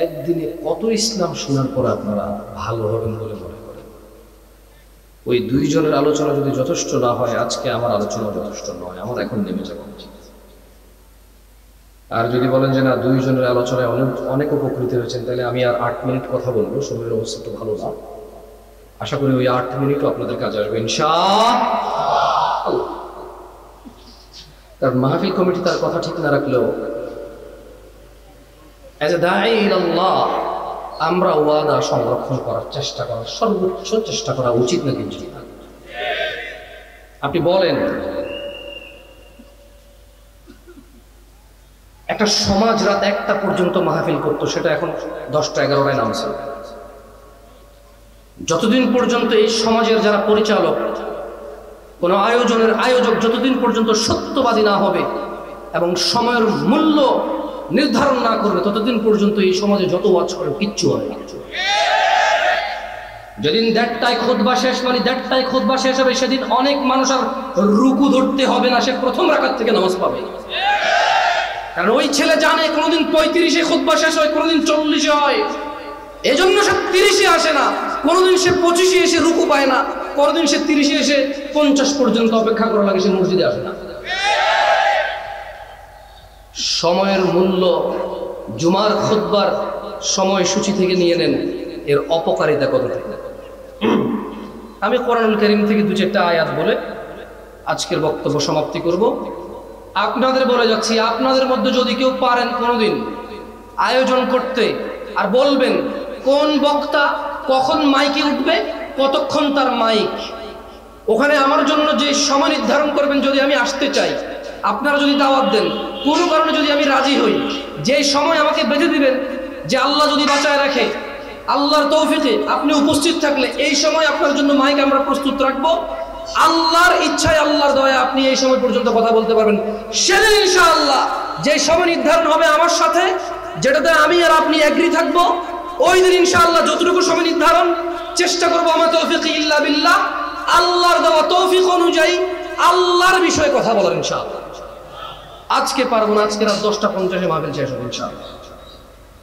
একদিনে কত ইসলাম শোনার পর আপনারা ভালো হবেন বলে মনে করেন? ওই দুইজনের আলোচনা যদি যথেষ্ট না হয়, আজকে আমার আলোচনা যথেষ্ট নয়, আমার এখন নেমে যাওয়া উচিত। আর যদি বলেন যে না, দুইজনের আলোচনায় অনেক উপকৃত হয়েছেন, তাহলে আমি আর 8 মিনিট কথা বলবো। শরীরের অবস্থা তো ভালো না, আশা করি ওই 8 মিনিটও আপনাদের কাজে আসবে ইনশাআল্লাহ। কারণ মাহফিল কমিটি তার কথা ঠিক না রাখলেও এজ এ দাঈ ইলাল্লাহ আমরা ওয়াদা সংরক্ষণ করার চেষ্টা করার সর্বোচ্চ চেষ্টা করা উচিত না? কিন্তু আপনি বলেন, একটা সমাজ রাত 1টা পর্যন্ত মাহফিল করতো, সেটা এখন 10টা 11টায় নামছে। যতদিন পর্যন্ত এই সমাজের যারা পরিচালক, কোন আয়োজনের আয়োজক যতদিন পর্যন্ত সত্যবাদী না হবে এবং সময়ের মূল্য নির্ধারণ না করবে, ততদিন পর্যন্ত এই সমাজে যত ওয়াজ করে কিচ্ছু হবে না। যেদিন 1:30টায় খুতবা শেষ, মানে 1:30টায় খুতবা শেষ হবে, সেদিন অনেক মানুষ আর রুকু ধরতে হবে না, সে প্রথম রাকাত থেকে নামাজ পাবে। কারণ ওই ছেলে জানে কোনোদিন 35-এ খুতবা শেষ হয়, কোনোদিন 40-এ হয়, এজন্য সে 30-এ আসে না। কোনোদিন সে 25-এ এসে রুকু পায় না, কোনোদিন সে 30-এ এসে 50 পর্যন্ত অপেক্ষা করা লাগে, সে মসজিদে আসে না। সময়ের মূল্য জুমার খুতবার সময়সূচি থেকে নিয়ে নেন, এর অপকারিতা কতটা। আমি কোরআনুল কারীম থেকে 2-4টা আয়াত বলে আজকের বক্তব্য সমাপ্তি করব। আপনাদের বলে যাচ্ছি, আপনাদের মধ্যে যদি কেউ পারেন কোনোদিন আয়োজন করতে, আর বলবেন কোন বক্তা কখন মাইকে উঠবে, কতক্ষণ তার মাইক, ওখানে আমার জন্য যে সময় নির্ধারণ করবেন, যদি আমি আসতে চাই, আপনারা যদি দাওয়াত দেন, কোনো কারণে যদি আমি রাজি হই, যে সময় আমাকে বেঁধে দিবেন, যে আল্লাহ যদি বাঁচায় রাখে, আল্লাহর তৌফিকে আপনি উপস্থিত থাকলে এই সময় আপনার জন্য মাইক আমরা প্রস্তুত রাখবো। আল্লাহর ইচ্ছায়, আল্লাহর দয়া আপনি এই সময় পর্যন্ত কথা বলতে পারবেন। সেদিন ইনশাআল্লাহ যে সময় নির্ধারণ হবে আমার সাথে, যেটাতে আমি আর আপনি এগ্রি থাকবো, ওই দিন ইনশাআল্লাহ যতটুকু সময় নির্ধারণ চেষ্টা করবো, আমার তৌফিক ইল্লা বিল্লাহ, আল্লাহর দেওয়া তৌফিক অনুযায়ী আল্লাহর বিষয়ে কথা বলার ইনশাআল্লাহ। আজকে পারবো না, আজকে রাত 10টা 50-এ মাহফিল শেষ হবে ইনশাআল্লাহ।